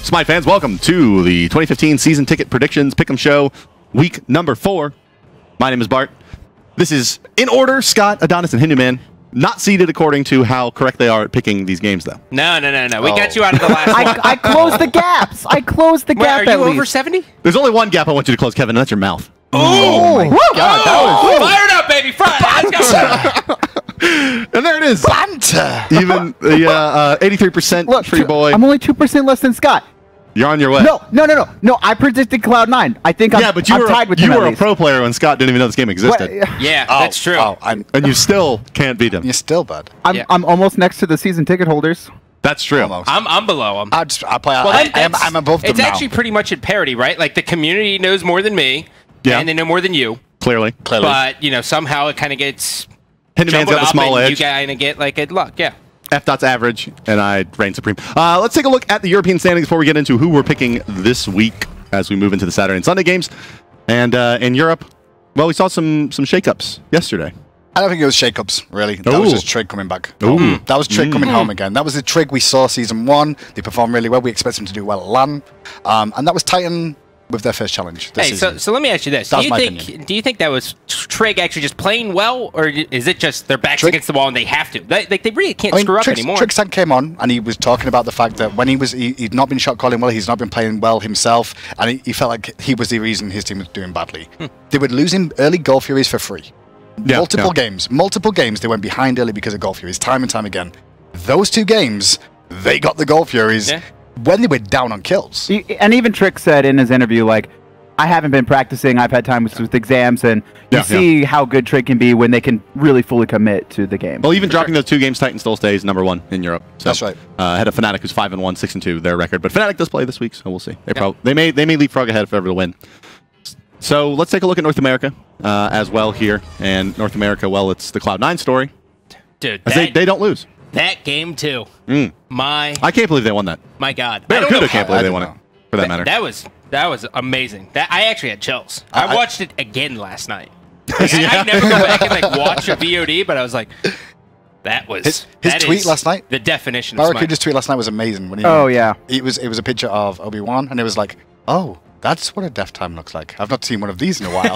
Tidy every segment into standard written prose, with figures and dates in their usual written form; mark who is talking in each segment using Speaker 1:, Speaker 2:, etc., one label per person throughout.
Speaker 1: Smite fans, welcome to the 2015 Season Ticket Predictions Pick'em Show, week number 4. My name is Bart. This is, in order, Scott, Adonis, and Hinduman. Not seeded according to how correct they are at picking these games, though.
Speaker 2: No. We got you out of the last one.
Speaker 3: I closed the gaps. I closed the gap.
Speaker 2: Are you over 70?
Speaker 1: There's only one gap I want you to close, Kevin, and that's your mouth.
Speaker 2: Oh my
Speaker 3: God, that was
Speaker 2: fired up, baby! Let's go.
Speaker 1: And there it is.
Speaker 4: Banter!
Speaker 1: Even the 83% free boy.
Speaker 3: I'm only 2% less than Scott.
Speaker 1: You're on your way.
Speaker 3: No. I predicted Cloud9. I think I'm tied with him.
Speaker 1: You were a pro player when Scott didn't even know this game existed.
Speaker 2: Yeah, that's true.
Speaker 1: And you still can't beat him.
Speaker 4: You're still bad.
Speaker 3: I'm almost next to the season ticket holders.
Speaker 1: That's true.
Speaker 4: Almost.
Speaker 2: I'm below him.
Speaker 4: I'm above them
Speaker 2: It's actually pretty much at parity, right? Like the community knows more than me, and they know more than you.
Speaker 1: Clearly.
Speaker 2: But you know, somehow it kind of gets.
Speaker 1: Hinduman's got the small edge.
Speaker 2: You kind of get like good luck, yeah.
Speaker 1: F.'s average, and I reign supreme. Let's take a look at the European standings before we get into who we're picking this week as we move into the Saturday and Sunday games. And in Europe, well, we saw some shakeups yesterday.
Speaker 4: I don't think it was shakeups, really. That was just Trig coming back. That was Trig coming home again. That was the Trig we saw Season 1. They performed really well. We expect them to do well at LAN. And that was Titan with their first challenge this season.
Speaker 2: So let me ask you this. Do you think that was Trig actually just playing well, or is it just their backs against the wall and they have to? They really can't screw up anymore.
Speaker 4: Trig's came on and he was talking about the fact that when he'd not been shot calling well, he's not been playing well himself, and he felt like he was the reason his team was doing badly. They were losing early Goal Furies for free. Multiple games they went behind early because of Goal Furies, time and time again. Those 2 games, they got the Goal Furies when they were down on kills.
Speaker 3: And even Trick said in his interview, like, I haven't been practicing, I've had time with exams, and you see how good Trick can be when they can really fully commit to the game.
Speaker 1: Well, even dropping those 2 games, Titan still stays #1 in Europe. So,
Speaker 4: that's right.
Speaker 1: Ahead of Fnatic, who's 5-1, 6-2, their record. But Fnatic does play this week, so we'll see. They may leapfrog ahead if ever to win. So let's take a look at North America as well here. And North America, well, it's the Cloud9 story.
Speaker 2: Dude,
Speaker 1: they don't lose.
Speaker 2: That game too.
Speaker 1: I can't believe they won that.
Speaker 2: My God.
Speaker 1: Barracuda can't believe they won it, for that matter.
Speaker 2: That was amazing. I actually had chills. I watched it again last night. Like, I never go back and like watch a VOD, but I was like, that was
Speaker 4: his tweet last night.
Speaker 2: The definition of Smite.
Speaker 4: Barracuda's tweet last night was amazing. When it was a picture of Obi-Wan, and it was like, oh, that's what a death time looks like. I've not seen one of these in a while.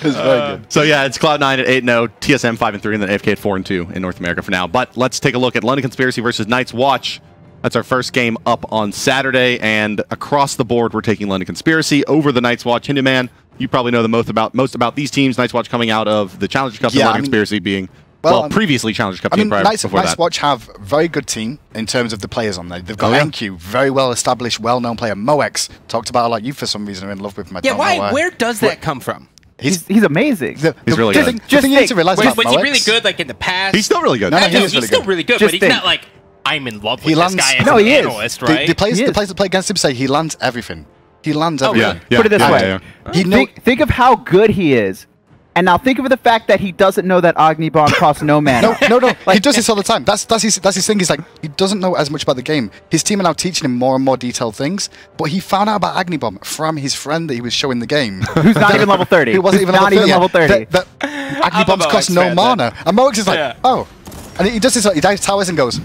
Speaker 4: It's very good.
Speaker 1: So yeah, it's Cloud9 at 8-0, TSM 5-3, and then AFK at 4-2 in North America for now. But let's take a look at London Conspiracy versus Night's Watch. That's our first game up on Saturday, and across the board, we're taking London Conspiracy over the Night's Watch. Hinduman, you probably know the most about these teams. Night's Watch coming out of the Challenger Cup, and London Conspiracy being previously Challenger Cup team
Speaker 4: Night's Watch have a very good team in terms of the players on there. They've got NQ, very well established, well-known player. Moex, talked about a lot. You, for some reason, are in love with him.
Speaker 2: Where does that come from?
Speaker 3: He's amazing.
Speaker 1: He's really good.
Speaker 4: Was
Speaker 2: he really good like in the past?
Speaker 1: He's still really good.
Speaker 2: He's still really good, but he's not like, I'm in love with this guy as an analyst, right?
Speaker 4: The players that play against him say he lands everything. He lands everything.
Speaker 3: Put it this way. Think of how good he is. And now think of the fact that he doesn't know that Agni Bomb costs no mana.
Speaker 4: No. He does this all the time. That's his thing. He's like, he doesn't know as much about the game. His team are now teaching him more and more detailed things. But he found out about Agni Bomb from his friend that he was showing the game.
Speaker 3: Who's not even level 30.
Speaker 4: He wasn't even level 30. That Agni Bombs cost no mana. And Moex is like, oh. And he does this, he dives towers and goes,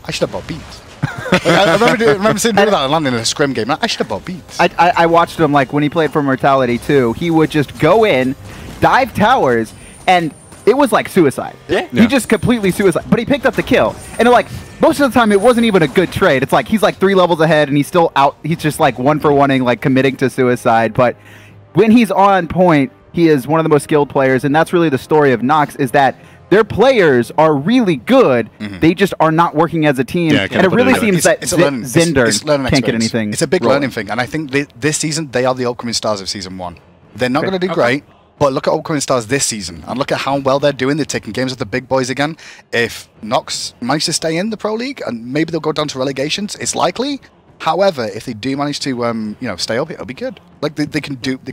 Speaker 4: I should have bought beats. I remember seeing him do that and landing in a scrim game. I should have bought beats.
Speaker 3: I watched him, like, when he played for Mortality too. He would just go in, dive towers, and it was like suicide. He just completely suicide. But he picked up the kill. And like, most of the time, it wasn't even a good trade. It's like, he's like 3 levels ahead, and he's still out. He's just like 1-for-1ing, like committing to suicide. But when he's on point, he is one of the most skilled players. And that's really the story of Nox, is that their players are really good. They just are not working as a team. And it really seems that Zinder can't get anything.
Speaker 4: It's a big learning thing. And I think this season, they are the upcoming stars of Season 1. They're not going to do great. But look at upcoming stars this season, and look at how well they're doing. They're taking games with the big boys again. If Nox manages to stay in the Pro League, and maybe they'll go down to relegations, it's likely. However, if they do manage to, stay up, it'll be good. Like they can get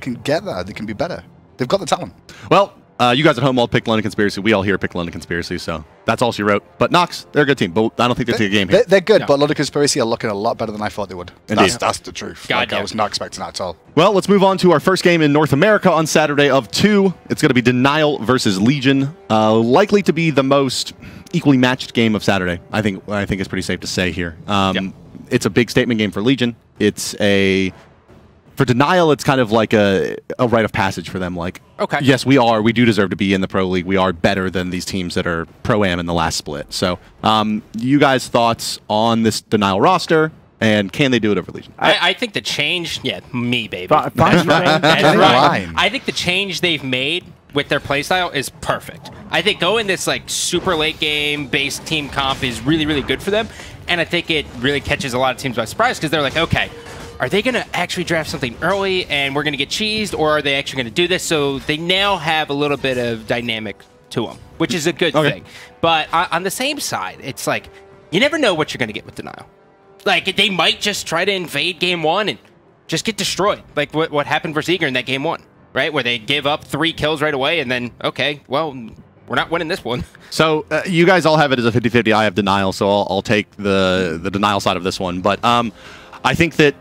Speaker 4: there. They can be better. They've got the talent.
Speaker 1: Well, You guys at home all picked London Conspiracy. We all here picked London Conspiracy, so that's all she wrote. But Nox, they're a good team, but I don't think they take a game here.
Speaker 4: They're good, but London Conspiracy are looking a lot better than I thought they would. That's the truth. Like, I was not expecting that at all.
Speaker 1: Well, let's move on to our first game in North America on Saturday of 2. It's going to be Denial versus Legion. Likely to be the most equally matched game of Saturday. I think it's pretty safe to say here. It's a big statement game for Legion. For Denial, it's kind of like a rite of passage for them. Like, okay, yes, we do deserve to be in the Pro League. We are better than these teams that are Pro-Am in the last split. So, you guys' thoughts on this Denial roster, and can they do it over Legion?
Speaker 2: I think the change, me, baby.
Speaker 3: That's right.
Speaker 2: I think the change they've made with their playstyle is perfect. I think going this like super late game based team comp is really, really good for them. And I think it really catches a lot of teams by surprise because they're like, okay, are they going to actually draft something early and we're going to get cheesed, or are they actually going to do this? So they now have a little bit of dynamic to them, which is a good thing. But on the same side, it's like, you never know what you're going to get with Denial. Like, they might just try to invade game 1 and just get destroyed. Like what happened versus Eager in that game 1, right? Where they give up 3 kills right away and then, okay, well, we're not winning this one.
Speaker 1: So you guys all have it as a 50-50. I have Denial, so I'll take the Denial side of this one. But I think that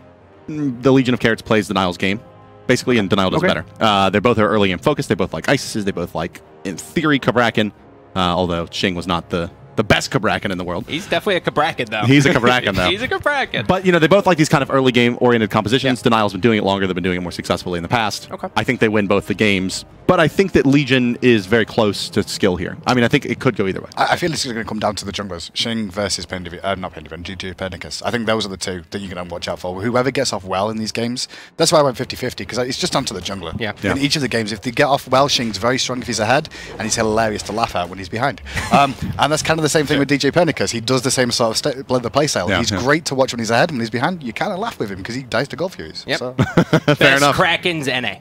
Speaker 1: the Legion of Carrots plays Denial's game, basically, and Denial does better. They both are early game focused. They both like Isises. They both like, in theory, Kabrakan, although Xing was not the best Kabrakan in the world.
Speaker 2: He's definitely a Kabrakan, though.
Speaker 1: He's a Kabrakan, though.
Speaker 2: He's a Kabrakan.
Speaker 1: But, they both like these kind of early game-oriented compositions. Denial's been doing it longer. They've been doing it more successfully in the past. I think they win both the games. But I think that Legion is very close to skill here. I mean, I think it could go either way.
Speaker 4: I feel this is going to come down to the junglers. Xing versus Dignitas. I think those are the two that you're going to watch out for. Whoever gets off well in these games, that's why I went 50-50, because it's just down to the jungler. In each of the games, if they get off well, Xing's very strong if he's ahead, and he's hilarious to laugh at when he's behind. And that's kind of the same thing with DJ Pernicus. He does the same sort of the playstyle. He's great to watch when he's ahead. When he's behind, you kind of laugh with him because he dies to Gold Furies. So.
Speaker 1: Fair enough.
Speaker 2: Krakens NA.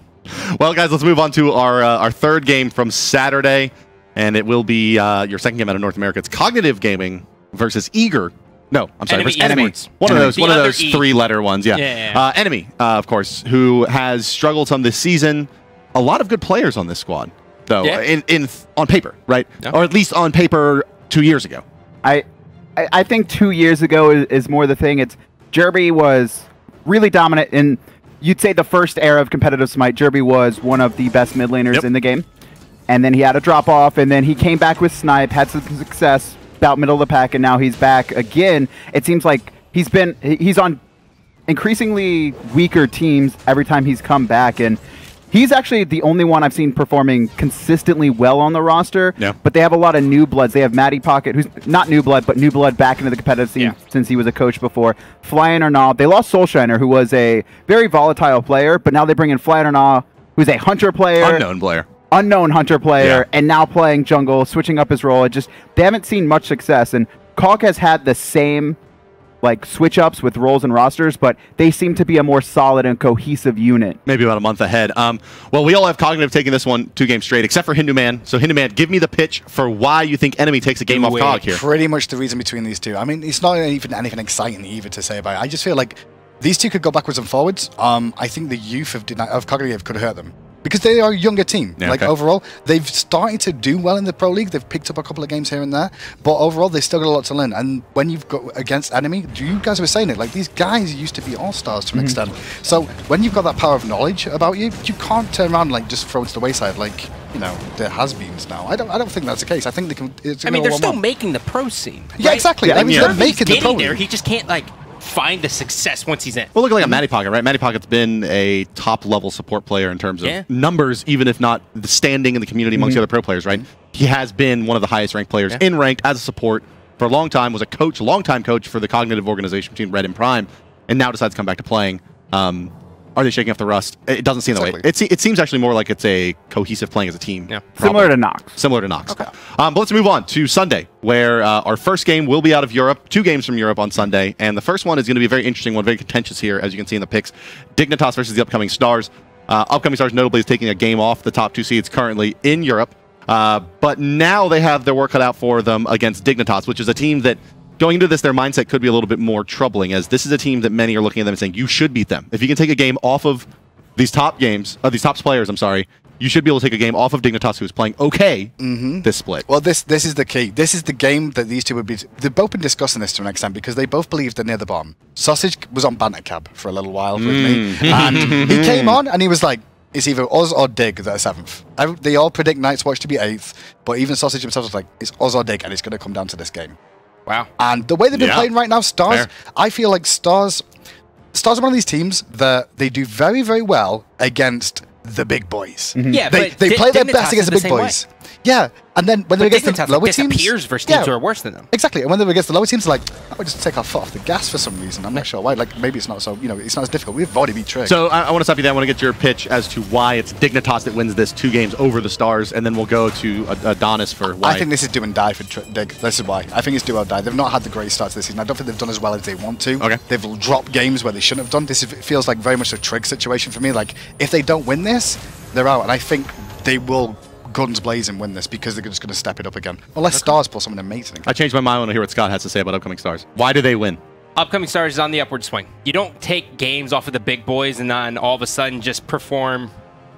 Speaker 1: Well, guys, let's move on to our third game from Saturday, and it will be your second game out of North America. It's Cognitive Gaming versus Eager. No, I'm sorry, versus Enemy. One of those 3-letter ones. Enemy, of course, who has struggled some this season. A lot of good players on this squad, though, on paper, right? Or at least on paper 2 years ago.
Speaker 3: I think 2 years ago is more the thing. It's Jerby was really dominant in. You'd say the first era of competitive Smite, Jerby was one of the best mid laners in the game. And then he had a drop-off, and then he came back with Snipe, had some success about middle of the pack, and now he's back again. It seems like he's on increasingly weaker teams every time he's come back, and he's actually the only one I've seen performing consistently well on the roster. But they have a lot of new bloods. They have Matty Pocket, who's not new blood, but new blood back into the competitive scene since he was a coach before. Flyin' or Nah. They lost Soulshiner, who was a very volatile player, but now they bring in Flyin' or Nah, who's a hunter player. Unknown hunter player, and now playing jungle, switching up his role. They haven't seen much success, and Caulk has had the same switch ups with roles and rosters, but they seem to be a more solid and cohesive unit.
Speaker 1: Maybe about a month ahead. Well, we all have Cognitive taking this one 2 games straight, except for Hindu Man. So Hindu Man, give me the pitch for why you think Enemy takes a game off Cog here.
Speaker 4: Pretty much the reason between these two. I mean, it's not even anything exciting either to say about it. I just feel like these two could go backwards and forwards. I think the youth of Cognitive could hurt them. Because they are a younger team. Overall, they've started to do well in the Pro League. They've picked up a couple of games here and there. But overall, they've still got a lot to learn. And when you've got against Enemy, you guys were saying it, these guys used to be all-stars to an extent. So when you've got that power of knowledge about you, you can't turn around and just throw it to the wayside they're has-beens now. I don't think that's the case. I think they can...
Speaker 2: they're still making the pro scene.
Speaker 4: Right? Yeah, exactly. They're making the pro
Speaker 2: there. He just can't, find the success once he's in.
Speaker 1: Well, look at Matty Pocket, right? Matty Pocket's been a top-level support player in terms of numbers, even if not the standing in the community amongst the other pro players, right? He has been one of the highest-ranked players in ranked as a support for a long time, was a long-time coach for the Cognitive organization between Red and Prime, and now decides to come back to playing. Are they shaking off the rust? It doesn't seem that way. It seems actually more like it's a cohesive playing as a team.
Speaker 3: Similar to Nox.
Speaker 1: Similar to Nox. But let's move on to Sunday, where our first game will be out of Europe. 2 games from Europe on Sunday. And the first one is going to be a very interesting one, very contentious here, as you can see in the picks. Dignitas versus the Upcoming Stars. Upcoming Stars notably is taking a game off the top 2 seeds currently in Europe. But now they have their work cut out for them against Dignitas, which is a team that, going into this, their mindset could be a little bit more troubling, as this is a team that many are looking at them and saying, you should beat them. If you can take a game off of these top games, these top players, I'm sorry, you should be able to take a game off of Dignitas, who's playing okay this split.
Speaker 4: Well, this is the key. This is the game that these two would be... They've both been discussing this to an extent because they both believe they're near the bottom. Sausage was on banter cab for a little while with me, and he came on and he was like, it's either us or Dig that are 7th. They all predict Night's Watch to be 8th, but even Sausage himself was like, it's us or Dig, and it's going to come down to this game.
Speaker 2: Wow.
Speaker 4: And the way they've been playing right now, Stars, I feel like Stars are one of these teams that they do very, very well against the big boys.
Speaker 2: Yeah,
Speaker 4: they play their best against the big boys. Yeah, and then when they're against the lower teams,
Speaker 2: disappears versus teams who are worse than them.
Speaker 4: Exactly, and when they're against the lower teams, like, I would just take our foot off the gas for some reason. I'm not sure why. Like, maybe it's not so, it's not as difficult. We've already beat Trig.
Speaker 1: So I want to stop you there. I want to get your pitch as to why it's Dignitas that wins this 2 games over the Stars, and then we'll go to Adonis for why.
Speaker 4: I think this is do and die for Dig. This is why. I think it's do or die. They've not had the great start to this season. I don't think they've done as well as they want to.
Speaker 1: Okay.
Speaker 4: They've dropped games where they shouldn't have done. This feels like very much a Trig situation for me. Like, if they don't win this, they're out, and I think they will guns blazing win this because they're just going to step it up again. Unless Stars pull something amazing.
Speaker 1: I changed my mind. I want to hear what Scott has to say about upcoming Stars. Why do they win?
Speaker 2: Upcoming Stars is on the upward swing. You don't take games off of the big boys and then all of a sudden just perform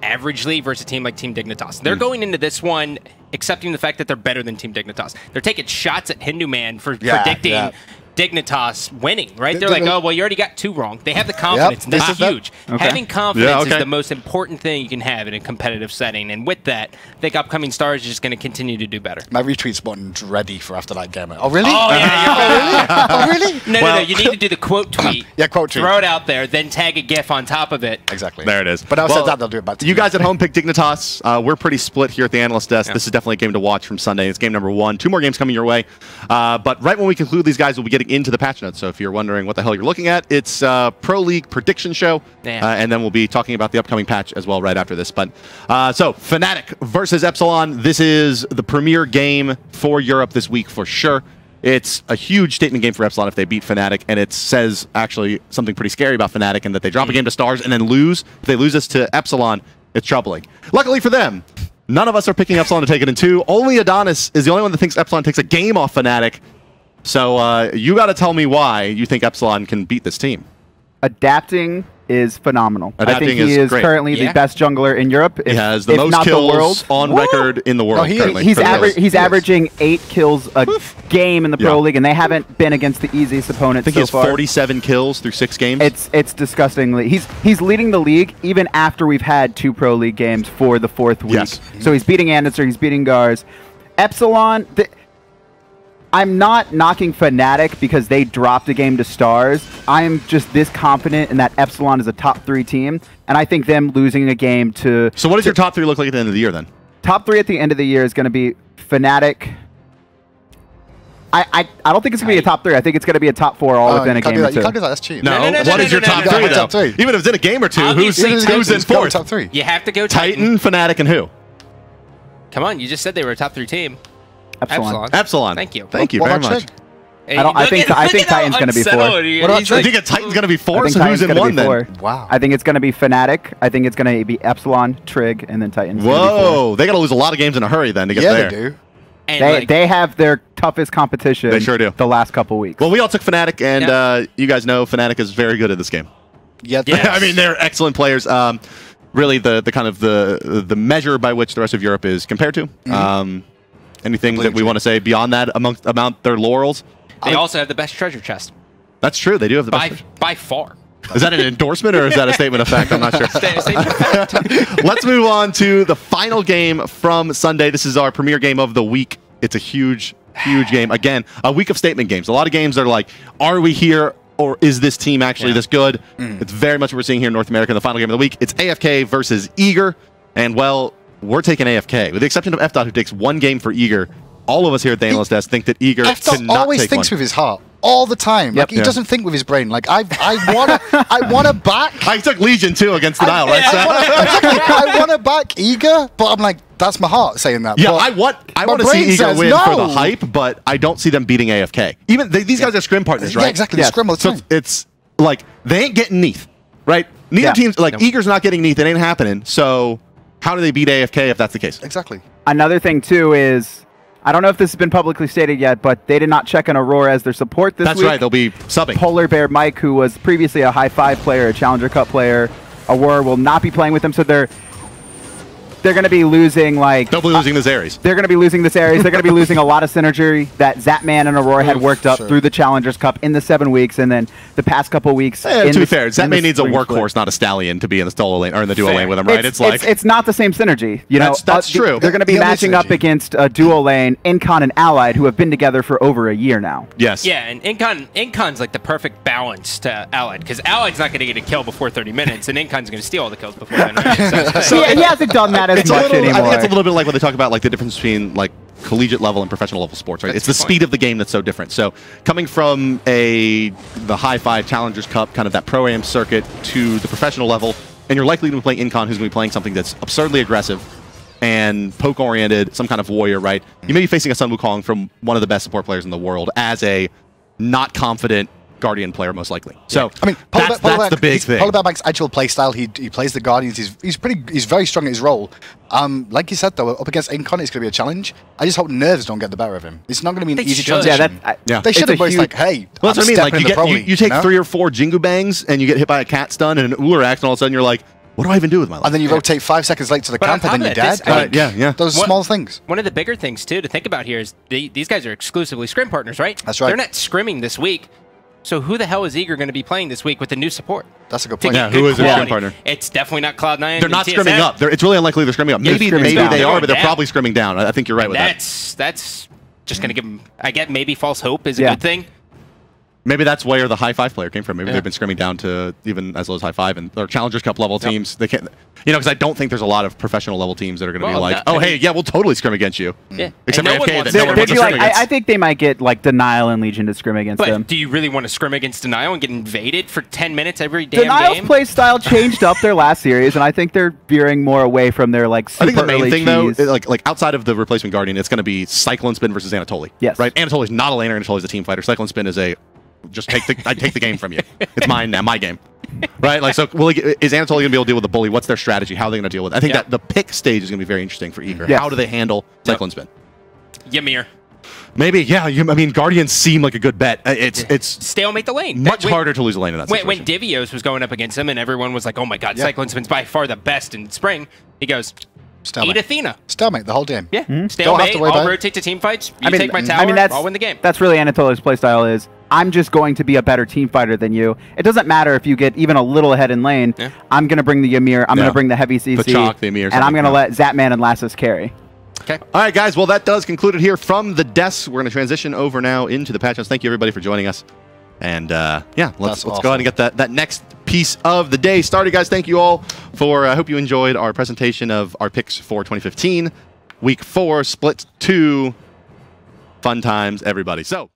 Speaker 2: averagely versus a team like Team Dignitas. They're going into this one accepting the fact that they're better than Team Dignitas. They're taking shots at Hindu Man for predicting Dignitas winning, right? They're like, oh, well, you already got 2 wrong. They have the confidence, and that's huge. Having confidence is the most important thing you can have in a competitive setting, and with that, I think upcoming Stars is just going to continue to do better.
Speaker 4: My retweet's button's ready for after that game. Oh, really?
Speaker 2: Oh, yeah,
Speaker 4: oh, really?
Speaker 2: No, you need to do the quote tweet.
Speaker 4: Quote tweet.
Speaker 2: Throw it out there, then tag a GIF on top of it.
Speaker 4: Exactly.
Speaker 1: There it is.
Speaker 4: But outside that, they'll do it back to
Speaker 1: you guys at home pick Dignitas. We're pretty split here at the analyst desk. This is definitely a game to watch from Sunday. It's game number 1. 2 more games coming your way. But right when we conclude these guys, we'll be getting into the patch notes. So if you're wondering what the hell you're looking at, it's Pro League prediction show, and then we'll be talking about the upcoming patch as well right after this. But so Fnatic versus Epsilon. This is the premier game for Europe this week for sure. It's a huge statement game for Epsilon if they beat Fnatic, and it says actually something pretty scary about Fnatic, and that they drop a game to Stars and then lose. If they lose this to Epsilon, it's troubling. Luckily for them, none of us are picking Epsilon to take it in 2. Only Adonis is the only one that thinks Epsilon takes a game off Fnatic. So you got to tell me why you think Epsilon can beat this team.
Speaker 3: Adapting is phenomenal.
Speaker 1: Adapting
Speaker 3: I think he is
Speaker 1: great.
Speaker 3: Currently the best jungler in Europe.
Speaker 1: He has the most kills on record in the world.
Speaker 3: He's averaging 8 kills a game in the Pro League, and they haven't been against the easiest opponents so far. I think
Speaker 1: he has 47 kills through 6 games.
Speaker 3: It's disgustingly. He's leading the league even after we've had 2 Pro League games for the 4th week.
Speaker 1: Yes.
Speaker 3: So he's beating Anderson, he's beating Gars. Epsilon... I'm not knocking Fnatic because they dropped a game to Stars. I am just this confident in that Epsilon is a top 3 team, and I think them losing a game to...
Speaker 1: So what does your top 3 look like at the end of the year then?
Speaker 3: Top 3 at the end of the year is going to be Fnatic. I don't think it's going to be a top 3. I think it's going to be a top 4 all within a game or 2.
Speaker 4: You can't do that. That's cheap.
Speaker 1: No, what is your top 3 though? Top 3. Even if it's in a game or 2, who's in 4th?
Speaker 4: Top 3.
Speaker 2: You have to go
Speaker 1: Titan, Fnatic, and who?
Speaker 2: Come on, you just said they were a top 3 team.
Speaker 1: Epsilon.
Speaker 2: Thank you.
Speaker 1: Thank you very much.
Speaker 3: I think Titan's going to be 4.
Speaker 1: I think Titan's going to be 4, so who's in 1 then?
Speaker 4: Wow.
Speaker 3: I think it's going to be Fnatic. I think it's going to be Epsilon, Trig, and then Titan's.
Speaker 1: Whoa, they got to lose a lot of games in a hurry then to get there.
Speaker 4: They do.
Speaker 3: They have their toughest competition.
Speaker 1: They sure do.
Speaker 3: The last couple weeks.
Speaker 1: Well, we all took Fnatic, and you guys know Fnatic is very good at this game.
Speaker 4: Yeah,
Speaker 1: I mean, they're excellent players. Really, the kind of the measure by which the rest of Europe is compared to. Anything that we want to say beyond that about their laurels?
Speaker 2: They also have the best treasure chest.
Speaker 1: That's true. They do have the best.
Speaker 2: By far.
Speaker 1: Is that an endorsement or is that a statement of fact? I'm not sure. Let's move on to the final game from Sunday. This is our premier game of the week. It's a huge game. Again, a week of statement games. A lot of games are like, are we here or is this team actually this good? It's very much what we're seeing here in North America in the final game of the week. It's AFK versus Eager. And, well, we're taking AFK. With the exception of F-Dot, who takes 1 game for Eager, all of us here at the Analyst Desk think that Eager cannot take 1.
Speaker 4: F-Dot always thinks with his heart. All the time. Like, he doesn't think with his brain. Like, I want to back...
Speaker 1: I took Legion, too, against Denial, right?
Speaker 4: I want to back Eager, but I'm like, that's my heart saying that.
Speaker 1: Yeah, I want to see Eager win for the hype, but I don't see them beating AFK. Even these guys are scrim partners, right?
Speaker 4: Yeah, exactly. They scrim all the time.
Speaker 1: So it's like, they ain't getting Neath, right? Neither team's... Like, Eager's not getting Neath. It ain't happening. So... how do they beat AFK if that's the case?
Speaker 4: Exactly.
Speaker 3: Another thing, too, is... I don't know if this has been publicly stated yet, but they did not check on Aurora as their support this week.
Speaker 1: That's right. They'll be subbing.
Speaker 3: Polar Bear Mike, who was previously a High 5 player, a Challenger Cup player, Aurora will not be playing with them, so they're going to be losing, like...
Speaker 1: They'll be losing this Ares.
Speaker 3: They're going to be losing this Ares. They're going to be losing a lot of synergy that Zatman and Aurora had worked up through the Challengers Cup in the 7 weeks, and then the past couple weeks...
Speaker 1: to be fair, Zatman needs a workhorse, not a stallion, to be in the solo lane, or in the duo lane with him, right?
Speaker 3: It's not the same synergy. You know,
Speaker 1: that's true.
Speaker 3: They're going to be matching up against a duo lane, Incon and Allied, who have been together for over a year now.
Speaker 1: Yes.
Speaker 2: Yeah, and Incon's like the perfect balance to Allied, because Allied's not going to get a kill before 30 minutes, and Incon's going to steal all the kills before then. Right?
Speaker 3: So he hasn't done that as much anymore.
Speaker 1: I think it's a little bit like when they talk about like the difference between like collegiate level and professional level sports, right? It's the speed of the game that's so different. So coming from the Hi-Fi Challengers Cup, kind of that pro-am circuit, to the professional level, and you're likely to be playing Incon, who's going to be playing something that's absurdly aggressive and poke-oriented, some kind of warrior, right? You may be facing a Sun Wukong from one of the best support players in the world as a not confident Guardian player, most likely. So
Speaker 4: I mean,
Speaker 1: that's the big thing.
Speaker 4: Polarbank's actual playstyle, he plays the Guardians. He's very strong at his role. Like you said though, up against Incon, it's going to be a challenge. I just hope nerves don't get the better of him. It's not going to be an easy transition. They should have. But it's like, hey,
Speaker 1: well, that's what I mean. Like you take 3 or 4 Jingu Bangs and you get hit by a cat stun and an Ularak, and all of a sudden you're like, what do I even do with my life?
Speaker 4: And then you rotate 5 seconds late to the camp, and then you're dead.
Speaker 1: Yeah.
Speaker 4: Those small things.
Speaker 2: One of the bigger things too to think about here is these guys are exclusively scrim partners, right?
Speaker 4: That's right.
Speaker 2: They're not scrimming this week. So who the hell is Eager going to be playing this week with the new support?
Speaker 4: That's a good point.
Speaker 1: Yeah, who is their scrim partner?
Speaker 2: It's definitely not Cloud9.
Speaker 1: They're not scrimming up. It's really unlikely they're scrimming up. Maybe they are, but they're probably scrimming down. I think you're right with that.
Speaker 2: That's just going to give them, I get maybe false hope is a good thing.
Speaker 1: Maybe that's where the High-Five player came from. Maybe they've been scrimming down to even as low as High-Five, and they're Challengers Cup level teams. They can't, because I don't think there's a lot of professional level teams that are going to be like, oh, hey, yeah, we'll totally scrim against you.
Speaker 2: Yeah.
Speaker 1: Except for AFK, that no one wants to scrim against.
Speaker 3: I think they might get like Denial and Legion to scrim against them.
Speaker 2: Do you really want to scrim against Denial and get invaded for 10 minutes every damn
Speaker 3: Denial's
Speaker 2: game?
Speaker 3: play style changed up their last series, and I think they're veering more away from their like super
Speaker 1: I think the main thing
Speaker 3: cheese.
Speaker 1: though, like outside of the replacement Guardian, it's going to be Cyclone Spin versus Anatoly.
Speaker 3: Yes.
Speaker 1: Right. Anatoly's not a laner. Anatoly's a team fighter. Cyclone Spin is a I take the game from you. It's mine now, my game. Right? Like, so is Anatoly going to be able to deal with the bully? What's their strategy? How are they going to deal with it? I think that the pick stage is going to be very interesting for Eager. How do they handle Cyclone Spin?
Speaker 2: Ymir.
Speaker 1: Maybe, yeah. I mean, Guardians seem like a good bet. It's
Speaker 2: stalemate the lane.
Speaker 1: Much harder to lose a lane in that situation.
Speaker 2: When Divios was going up against him and everyone was like, oh my god, Cyclone Spin's by far the best in spring, he goes, eat Athena.
Speaker 4: Stalemate the whole game.
Speaker 2: Yeah. Stalemate, I'll rotate to team fights, you take my tower, I'll win the game.
Speaker 3: That's really Anatoly's playstyle is, I'm just going to be a better team fighter than you. It doesn't matter if you get even a little ahead in lane. I'm going to bring the Ymir, I'm going to bring the heavy CC,
Speaker 1: the Ymir,
Speaker 3: and I'm going to let Zatman and Lassus carry.
Speaker 1: Okay. All right, guys. Well, that does conclude it here from the desk. We're going to transition over now into the patch notes. Thank you, everybody, for joining us. And yeah, let's go ahead and get that next piece of the day started, guys. Thank you all for. I hope you enjoyed our presentation of our picks for 2015, Week 4, Split 2. Fun times, everybody. So.